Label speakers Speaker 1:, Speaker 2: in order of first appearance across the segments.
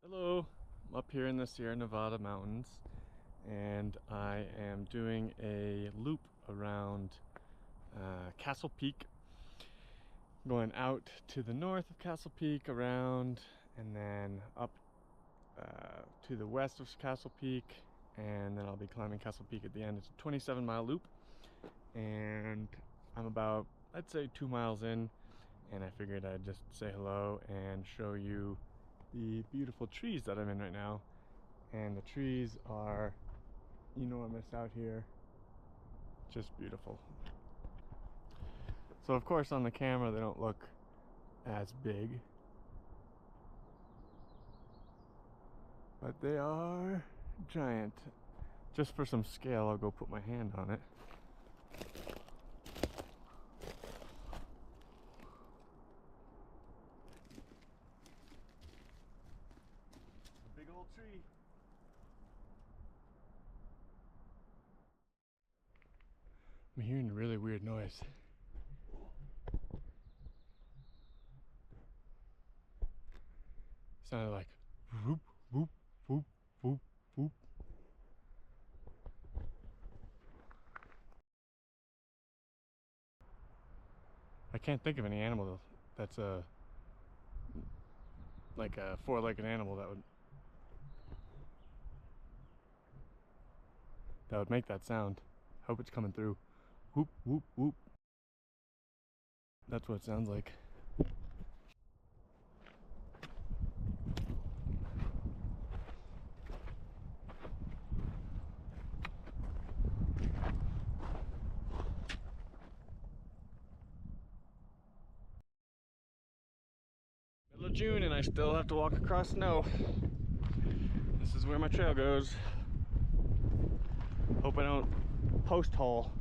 Speaker 1: Hello, I'm up here in the Sierra Nevada mountains and I am doing a loop around Castle Peak, going out to the north of Castle Peak, around, and then up to the west of Castle Peak, and then I'll be climbing Castle Peak at the end. It's a 27-mile loop, and I'm about, I'd say, 2 miles in, and I figured I'd just say hello and show you the beautiful trees that I'm in right now. And the trees are enormous out here, just beautiful. So of course on the camera they don't look as big, but they are giant. Just for some scale, I'll go put my hand on it. A big old tree. I'm hearing a really weird noise. Sounded like whoop, whoop, whoop, whoop, whoop. I can't think of any animal that's like a four-legged animal that would make that sound. Hope it's coming through. Whoop, whoop, whoop. That's what it sounds like. Middle of June and I still have to walk across snow. This is where my trail goes. Hope I don't post hole.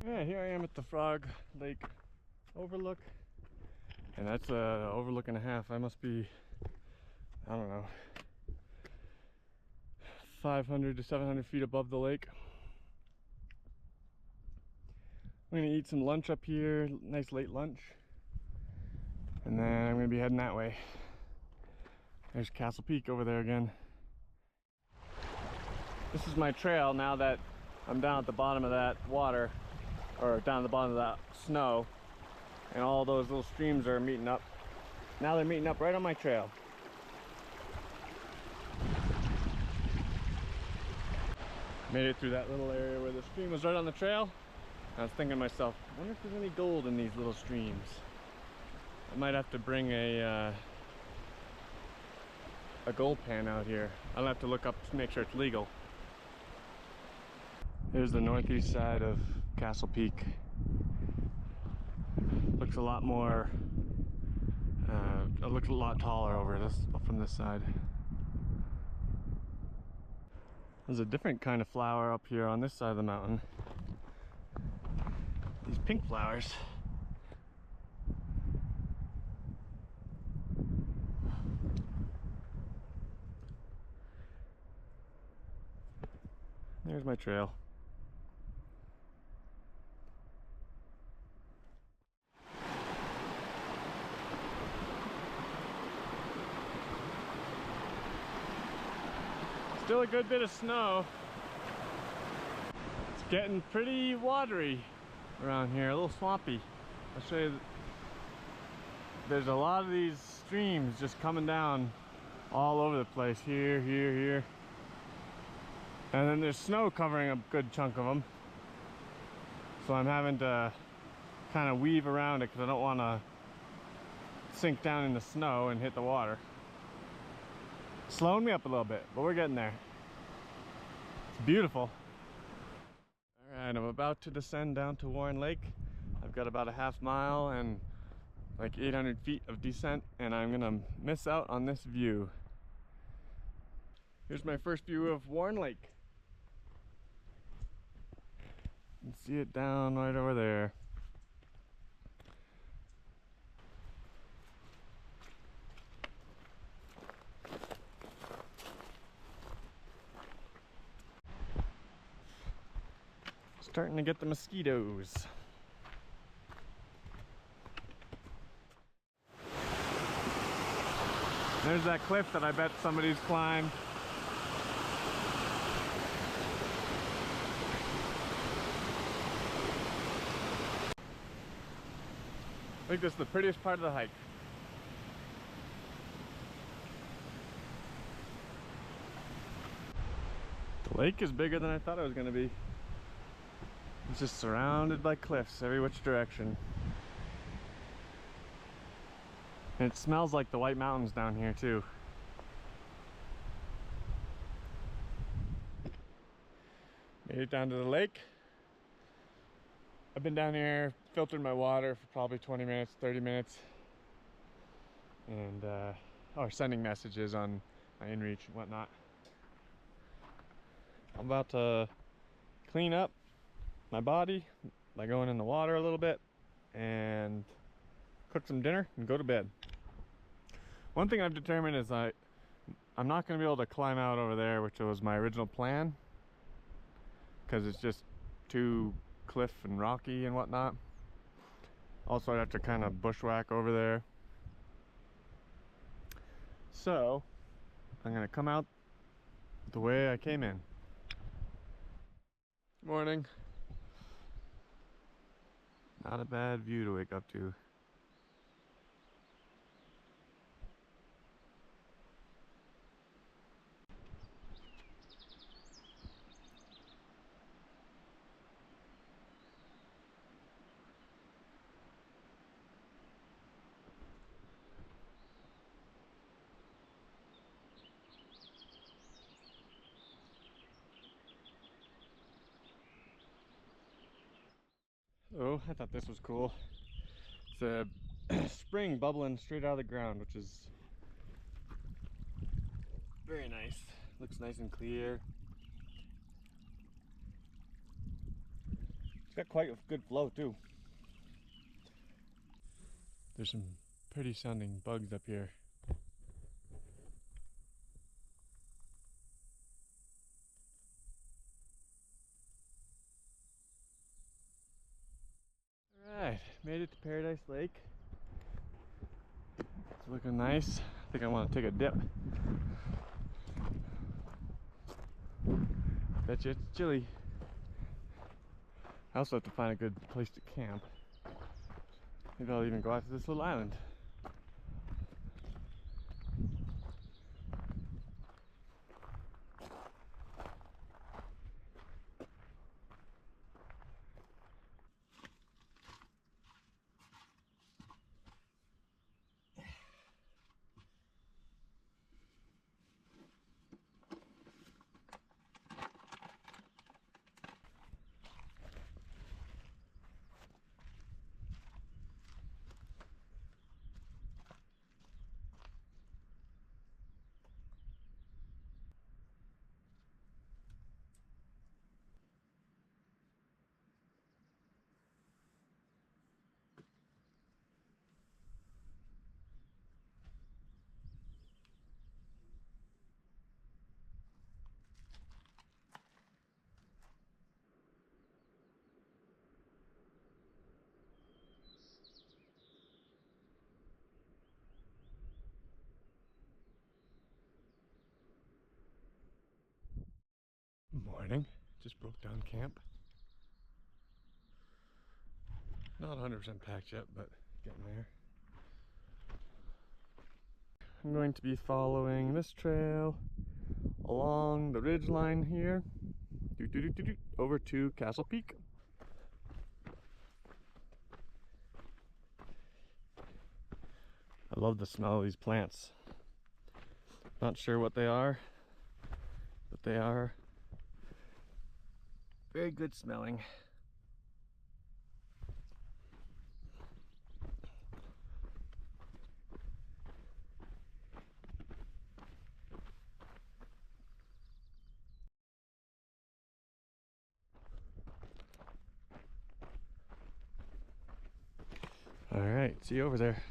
Speaker 1: Yeah, here I am at the Frog Lake overlook, and that's an overlook and a half. I must be, I don't know, 500 to 700 feet above the lake. I'm gonna eat some lunch up here, nice late lunch, and then I'm gonna be heading that way. There's Castle Peak over there again. This is my trail now that I'm down at the bottom of that water, or down at the bottom of that snow, and all those little streams are meeting up. Now they're meeting up right on my trail. Made it through that little area where the stream was right on the trail. I was thinking to myself, I wonder if there's any gold in these little streams. I might have to bring a gold pan out here. I'll have to look up to make sure it's legal. Here's the northeast side of Castle Peak. Looks a lot more, it looks a lot taller over this from this side. There's a different kind of flower up here on this side of the mountain. These pink flowers. There's my trail. Still a good bit of snow. It's getting pretty watery around here, a little swampy. I'll show you. There's a lot of these streams just coming down all over the place. Here, here, here. And then there's snow covering a good chunk of them. So I'm having to kind of weave around it because I don't want to sink down in the snow and hit the water. Slowing me up a little bit, but we're getting there. It's beautiful. Alright, I'm about to descend down to Warren Lake. I've got about a half mile and like 800 feet of descent, and I'm gonna miss out on this view. Here's my first view of Warren Lake. You can see it down right over there. Starting to get the mosquitoes. There's that cliff that I bet somebody's climbed. I think this is the prettiest part of the hike. The lake is bigger than I thought it was going to be. It's just surrounded by cliffs every which direction. And it smells like the White Mountains down here too. Made it down to the lake. I've been down here filtering my water for probably 20 minutes, 30 minutes. And or sending messages on my inReach and whatnot. I'm about to clean up my body by going in the water a little bit and cook some dinner and go to bed. One thing I've determined is I'm not going to be able to climb out over there, which was my original plan, because it's just too cliff and rocky and whatnot. Also, I'd have to kind of bushwhack over there. So I'm going to come out the way I came in. Morning. Not a bad view to wake up to. Oh, I thought this was cool. It's a spring bubbling straight out of the ground, which is very nice. Looks nice and clear. It's got quite a good flow too. There's some pretty sounding bugs up here. Alright, made it to Paradise Lake. It's looking nice. I think I want to take a dip. Bet you it's chilly. I also have to find a good place to camp. Maybe I'll even go out to this little island. Morning. Just broke down camp. Not 100% packed yet, but getting there. I'm going to be following this trail along the ridge line here over to Castle Peak. I love the smell of these plants. Not sure what they are, but they are very good smelling. All right, see you over there.